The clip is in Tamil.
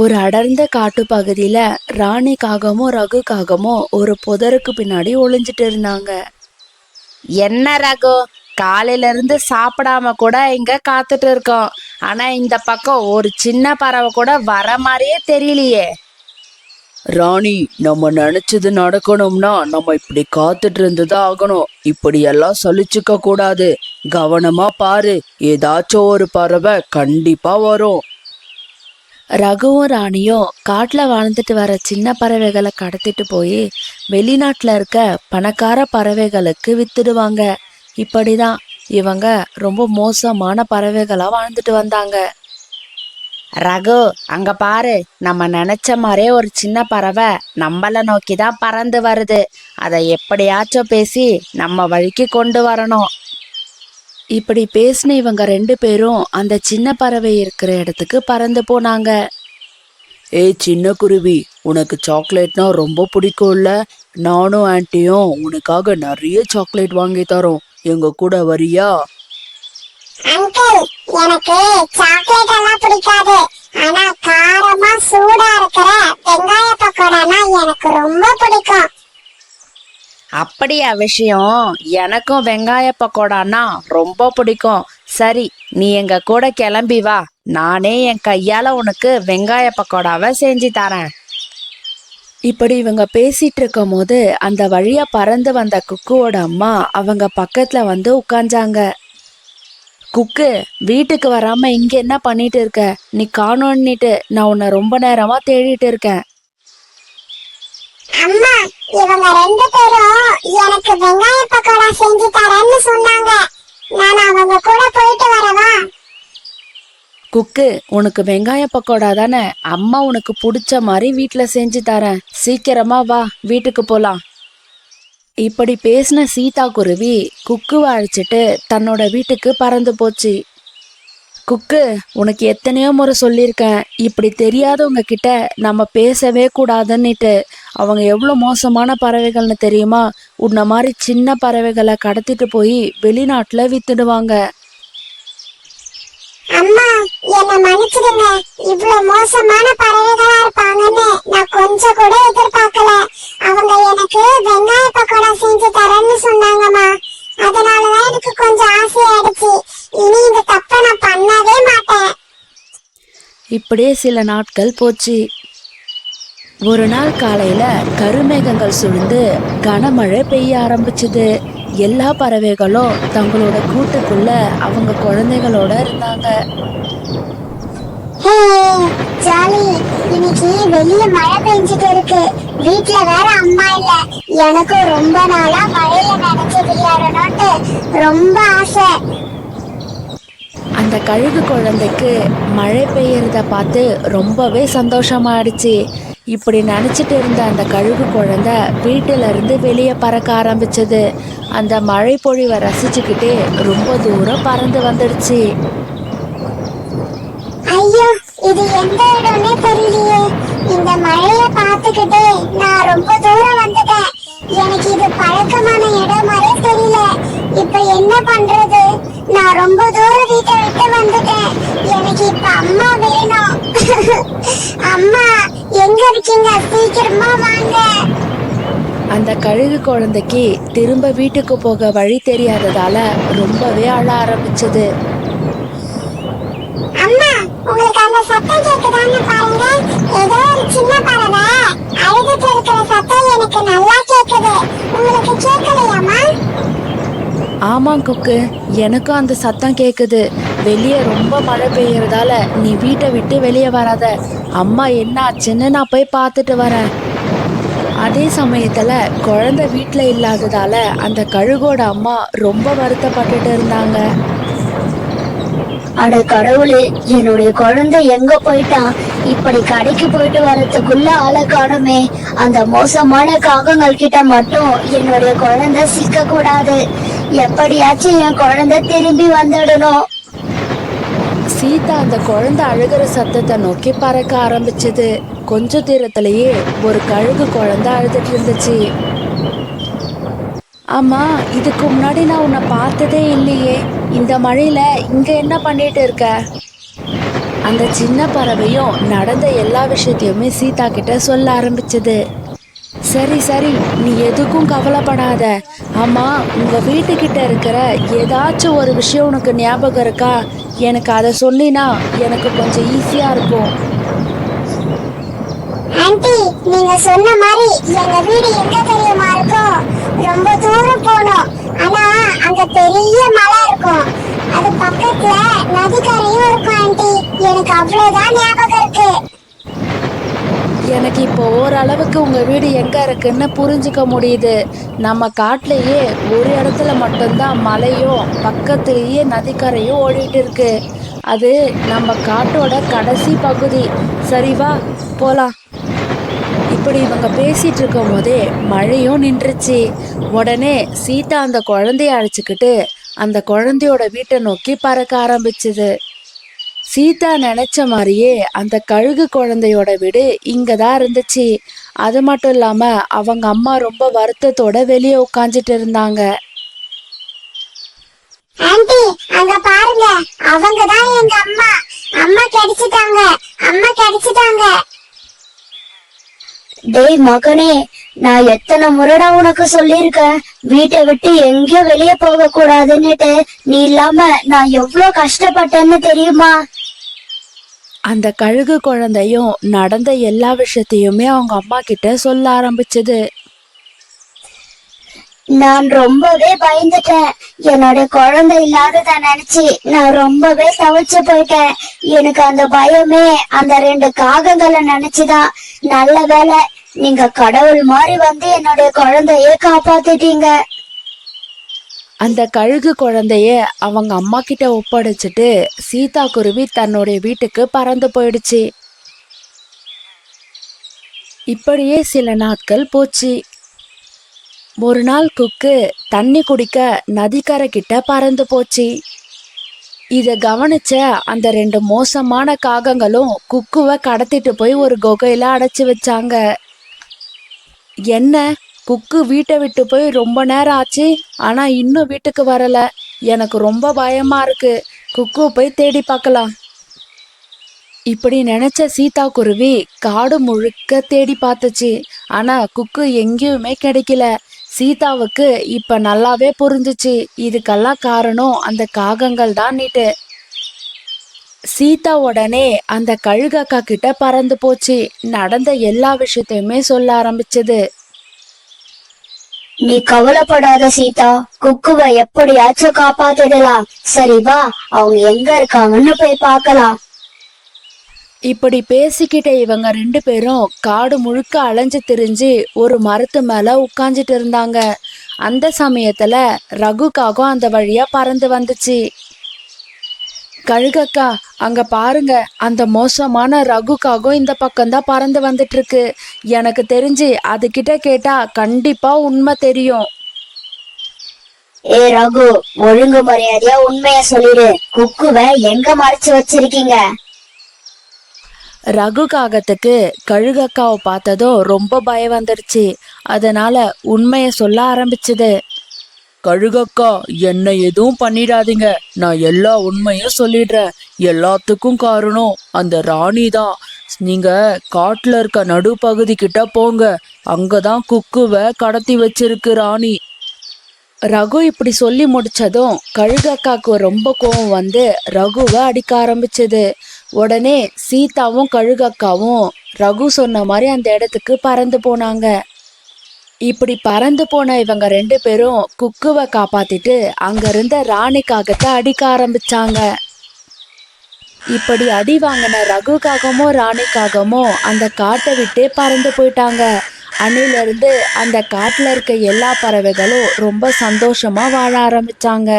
ஒரு அடர்ந்த காட்டு பகுதியில ராணி காகமும் ரகு காகமும் ஒரு புதருக்கு பின்னாடி ஒளிஞ்சிட்டு இருந்தாங்க. என்ன ரகு, காலையில இருந்து சாப்பிடாம கூட இங்க காத்துட்டு இருக்கோம். ஆனா இந்த பக்கம் ஒரு சின்ன பறவை கூட வர மாதிரியே தெரியலையே. ராணி, நம்ம நினைச்சது நடக்கணும்னா நம்ம இப்படி காத்துட்டு இருந்துதான் ஆகணும். இப்படி எல்லாம் சலிச்சுக்க கூடாது. கவனமா பாரு, ஏதாச்சும் ஒரு பறவை கண்டிப்பா வரும். ரகுவும் ராணியும் காட்டுல வாழ்ந்துட்டு வர சின்ன பறவைகளை கடத்திட்டு போய் வெளிநாட்டுல இருக்க பணக்கார பறவைகளுக்கு வித்துடுவாங்க. இப்படிதான் இவங்க ரொம்ப மோசமான பறவைகளா வாழ்ந்துட்டு வந்தாங்க. ரகு, அங்க பாரு, நம்ம நினைச்ச மாதிரியே ஒரு சின்ன பறவை நம்மள நோக்கி தான் பறந்து வருது. அதை எப்படியாச்சும் பேசி நம்ம வழிக்கு கொண்டு வரணும். இப்படி பேசின இவங்க 2 பேரும் அந்த சின்ன பறவை இருக்கிற இடத்துக்கு பறந்து போனாங்க. ஏய் சின்ன குருவி, உனக்கு சாக்லேட்னா ரொம்ப பிடிக்கும்ல? நானும் ஆன்ட்டியும் உனக்காக நிறைய சாக்லேட் வாங்கி தரோம். எங்க கூட வரியா? அங்கிள், எனக்கு சாக்லேட் எல்லாம் பிடிக்காது. ஆனா காரமா சூடா இருக்கிற வெங்காய பக்கோடானா எனக்கு ரொம்ப பிடிக்கும். அப்படியா விஷயம்? எனக்கும் வெங்காய பக்கோடான்னா ரொம்ப பிடிக்கும். சரி, நீ எங்க கூட கிளம்பி வா. நானே என் கையால உனக்கு வெங்காய பக்கோடாவை செஞ்சு தரேன். இப்படி இவங்க பேசிட்டு இருக்கும் போது அந்த வழியா பறந்து வந்த குக்குவோட அம்மா அவங்க பக்கத்துல வந்து உட்கார்ந்தாங்க. குக்கு, வீட்டுக்கு வராம இங்க என்ன பண்ணிட்டு இருக்க? நீ காணோன்னுட்டு நான் உன்னை ரொம்ப நேரமா தேடிட்டு இருக்கேன். அம்மா, இவங்க 2 பேரும் எனக்கு வெங்காய பக்கோடா செஞ்சு தரேன்னு சொன்னாங்க. நான் அவங்க கூட போயிட்டு வரவா? குக்கு, உனக்கு வெங்காய பக்கோடா தானே? அம்மா உனக்கு பிடிச்ச மாதிரி வீட்டுல செஞ்சு தரேன். சீக்கிரமா வா, வீட்டுக்கு போலாம். இப்படி பேசின சீதா குருவி குக்குவை அழைச்சிட்டு தன்னோட வீட்டுக்கு பறந்து போச்சு. குக்கு, உனக்கு எத்தனையோ முறை சொல்லியிருக்கேன், இப்படி தெரியாதவங்க கிட்ட நம்ம பேசவே கூடாதுன்னுட்டு. அவங்க எவ்வளோ மோசமான பறவைகள்னு தெரியுமா? உன்ன மாதிரி சின்ன பறவைகளை கடத்திட்டு போய் வெளிநாட்டுல வித்துடுவாங்க. அம்மா, என்ன மன்னிச்சிடுங்க. இவ்வளவு மோசமான பறவைகளா இருப்பாங்கன்னு நான் கொஞ்சம் கூட எதிர்பார்க்கல. அவங்க எனக்கு வெங்காய பக்கோடா செஞ்சு தரேன்னு சொன்னாங்கம்மா. அதனாலதான் எனக்கு கொஞ்சம் ஆசையாயிடுச்சு. இனி இந்த தப்பை நான் பண்ணவே மாட்டேன். இப்படியே சில நாட்கள் போச்சு. ஒரு நாள் காலையில கருமேகங்கள் சூழ்ந்து கனமழை பெய்ய ஆரம்பிச்சுது. எல்லா பறவைகளும் தங்களோட கூட்டுக்குள்ள அவங்க குழந்தைகளோட இருந்தாங்க. ஹே ஜாலி, இன்னைக்கு வெளிய மழை பெஞ்சிட்டு இருக்கு. வீட்ல வேற அம்மா இல்ல. எனக்கும் ரொம்ப நாளா மழையில நனைஞ்சு விளையாடணும்னு ரொம்ப ஆசை. அந்த கழுகு குழந்தைக்கு மழை பெய்யறத பார்த்து ரொம்பவே சந்தோஷமாயிடுச்சு. இப்படி நினைச்சிட்டு இருந்த அந்த கழுகு குழந்தை வீட்டுல இருந்து வெளியே பறக்க ஆரம்பிச்சது. அந்த மழை பொழிவை ரசிச்சுக்கிட்டே ரொம்ப தூரம் பறந்து வந்துடுச்சு. ஐயோ, இது எந்த இடம்னே தெரியலையே. இந்த மழைய பார்த்துக்கிட்டே நான் ரொம்ப தூரம் வந்துட்டேன். எனக்கு இது பழக்கமான இடம் மாதிரி தெரியல. இப்ப என்ன பண்றது? நான் ரொம்ப தூரம் வீட்டை விட்டு வந்துட்டேன். எனக்கு இப்ப அம்மா வேணும். அம்மா, எங்க இருக்கீங்க? சீக்கிரமா வாங்க. அந்த கழுகு குழந்தைக்கு திரும்ப வீட்டுக்கு போக வழி தெரியாததால ரொம்பவே அழ ஆரம்பிச்சது. அம்மா, உங்களுக்கு அந்த சத்தம் கேக்குதான்னு பாருங்க. ஏதோ ஒரு சின்ன பறவை அழுதுட்டு இருக்கிற சத்தம் எனக்கு நல்லா கேக்குது. உங்களுக்கு கேட்கலையாம்மா? ஆமா குக்கு, எனக்கும் அந்த சத்தம் கேக்குது. வெளியே ரொம்ப மழை பெய்யறதால நீ வீட்டை விட்டு வெளியே வராத. அம்மா என்ன ஆச்சுன்னு நான் போய் பார்த்துட்டு வரேன். அதே சமயத்துல குழந்தை வீட்டுல இல்லாததால அந்த கழுகோட அம்மா ரொம்ப வருத்தப்பட்டுட்டு இருந்தாங்க. அட கடவுளே, என்னுடைய குழந்தை எங்க போயிட்டான்? இப்படி கடைக்கு போயிட்டு வரதுக்குள்ள ஆளை காணுமே. அந்த மோசமான காகங்கள் கிட்ட மட்டும் என்னுடைய குழந்தை சிக்க கூடாது. எப்படியாச்சும் என் குழந்தை திரும்பி வந்துடணும். சீதா அந்த குழந்தை அழுகிற சத்தத்தை நோக்கி பறக்க ஆரம்பிச்சது. கொஞ்ச தூரத்திலேயே ஒரு கழுகு குழந்தை அழுதுட்டு இருந்துச்சு. ஆமா, இதுக்கு முன்னாடி நான் உன்னை பார்த்ததே இல்லையே. இந்த மழையில இங்க என்ன பண்ணிட்டு இருக்க? அந்த சின்ன பறவையும் நடந்த எல்லா விஷயத்தையுமே சீதா கிட்ட சொல்ல ஆரம்பிச்சது. சரி சரி, நீ எதுக்கும் கவலைப்படாத. ஆமா, உங்க வீட்டுக்கிட்ட இருக்கிற ஏதாச்சும் ஒரு விஷயம் உனக்கு ஞாபகம் இருக்கா? எனக்கு அதை சொன்னினா எனக்கு கொஞ்சம் ஈஸியா இருக்கும். ஆன்ட்டி, நீங்க சொன்ன மாதிரி எங்க வீடு எங்க தெரியுமா இருக்கும்? ரொம்ப தூரம் போகணும். ஆனா அங்க பெரிய மலை இருக்கும். அது பக்கத்துல நதிக்கரையும் இருக்கும் ஆன்ட்டி. எனக்கு அவ்வளவுதான் ஞாபகம் இருக்கு. எனக்கு இப்போ ஓரளவுக்கு உங்க வீடு எங்க இருக்குன்னு புரிஞ்சுக்க முடியுது. நம்ம காட்டிலேயே ஒரு இடத்துல மட்டும்தான் மலையும் பக்கத்துலேயே நதிக்கரையும் ஓடிட்டு இருக்கு. அது நம்ம காட்டோட கடைசி பகுதி. சரி வா போலாம். இப்படி இவங்க பேசிட்டு இருக்கும் போதே மழையும் நின்றுச்சு. உடனே சீதா அந்த குழந்தைய அழைச்சிக்கிட்டு அந்த குழந்தையோட வீட்டை நோக்கி பறக்க ஆரம்பிச்சுது. சீதா நினைச்ச மாதிரியே அந்த கழுகு குழந்தையோட வீடு இங்கதான் இருந்துச்சு. அது மட்டும் இல்லாம அவங்க அம்மா ரொம்ப வருத்தத்தோட வெளியே உட்காந்துட்டு இருந்தாங்க. ஆன்ட்டி, அங்க பாருங்க, அவங்க தான் எங்க அம்மா. அம்மா கிடைச்சிட்டாங்க, அம்மா கிடைச்சிட்டாங்க. டேய் மகனே, நான் எத்தனை முறைடா உனக்கு சொல்லியிருக்கேன், வீட்டை விட்டு எங்கேயும் வெளியே போக கூடாதுன்னுட்டு. நீ இல்லாம நான் எவ்வளவு கஷ்டப்பட்டேன்னு தெரியுமா? அந்த கழுகு குழந்தையும் நடந்த எல்லா விஷயத்தையுமே அவங்க அம்மா கிட்ட சொல்ல ஆரம்பிச்சது. நான் ரொம்பவே பயந்துட்டேன். என்னோட குழந்தை இல்லாதத நினைச்சு நான் ரொம்பவே தவிச்சு போயிட்டேன். எனக்கு அந்த பயமே அந்த 2 காகங்களை நினைச்சுதான். நல்ல வேளை, நீங்க கடவுள் மாதிரி வந்து என்னோட குழந்தைய காப்பாத்திட்டீங்க. அந்த கழுகு குழந்தைய அவங்க அம்மா கிட்ட ஒப்படைச்சிட்டு சீதா குருவி தன்னுடைய வீட்டுக்கு பறந்து போயிடுச்சு. இப்படியே சில நாட்கள் போச்சு. ஒரு நாள் குக்கு தண்ணி குடிக்க நதிக்கரை கிட்ட பறந்து போச்சு. இத கவனிச்ச அந்த 2 மோசமான காகங்களும் குக்குவை கடத்திட்டு போய் ஒரு குகையில அடைச்சு வச்சாங்க. என்ன, குக்கு வீட்டை விட்டு போய் ரொம்ப நேரம் ஆச்சு, ஆனா இன்னும் வீட்டுக்கு வரல. எனக்கு ரொம்ப பயமா இருக்கு. குக்கு போய் தேடி பார்க்கலாம். இப்படி நினைச்ச சீதா குருவி காடு முழுக்க தேடி பார்த்துச்சு. ஆனா குக்கு எங்கேயுமே கிடைக்கல. சீதாவுக்கு இப்ப நல்லாவே புரிஞ்சுச்சு, இதுக்கெல்லாம் காரணம் அந்த காகங்கள் தான் நீட்டு. சீதா உடனே அந்த கழுகக்கா கிட்ட பறந்து போச்சு. நடந்த எல்லா விஷயத்தையுமே சொல்ல ஆரம்பிச்சது. நீ கவலைப்படாத சீதா, குக்குவை எப்படியாச்சும் காப்பாத்திடலாம். சரி வா, அவங்க எங்க இருக்காங்கன்னு போய் பார்க்கலாம். இப்படி பேசிக்கிட்ட இவங்க 2 பேரும் காடு முழுக்க அலைஞ்சு திரிஞ்சு ஒரு மரத்து மேல உட்கார்ந்துட்டு இருந்தாங்க. அந்த சமயத்துல ரகுக்காகவும் அந்த வழியா பறந்து வந்துச்சு. கழுகக்கா, அங்க பாருங்க, அந்த மோசமான ரகுக்காகவும் இந்த பக்கம்தான் பறந்து வந்துட்டு இருக்கு. எனக்கு தெரிஞ்சு அதுகிட்ட கேட்டா கண்டிப்பா உண்மை தெரியும். ஏ ரகு, ஒழுங்கு மரியாதையா உண்மைய சொல்லிடு. குக்குவை எங்க மறைச்சு வச்சிருக்கீங்க? ரகு காகத்துக்கு கழுகக்காவை பார்த்ததும் ரொம்ப பயம் வந்துடுச்சு. அதனால உண்மைய சொல்ல ஆரம்பிச்சுது. கழுகக்கா, என்னை எதுவும் பண்ணிடாதீங்க. நான் எல்லா உண்மையும் சொல்லிடுறேன். எல்லாத்துக்கும் காரணம் அந்த ராணி தான். நீங்க காட்டுல இருக்க நடுப்பகுதி கிட்ட போங்க. அங்கதான் குக்குவை கடத்தி வச்சிருக்கு ராணி. ரகு இப்படி சொல்லி முடிச்சதும் கழுகக்காக்கு ரொம்ப கோவம் வந்து ரகுவை அடிக்க ஆரம்பிச்சது. உடனே சீதாவும் கழுகக்காவும் ரகு சொன்ன மாதிரி அந்த இடத்துக்கு பறந்து போனாங்க. இப்படி பறந்து போன இவங்க 2 பேரும் குக்குவை காப்பாத்திட்டு அங்க இருந்த ராணி காகத்தை அடிக்க ஆரம்பிச்சாங்க. இப்படி அடி வாங்கின ரகு காகமும் ராணி காகமும் அந்த காட்டை விட்டே பறந்து போயிட்டாங்க. அன்னிலிருந்து அந்த காட்டுல இருக்க எல்லா பறவைகளும் ரொம்ப சந்தோஷமா வாழ ஆரம்பிச்சாங்க.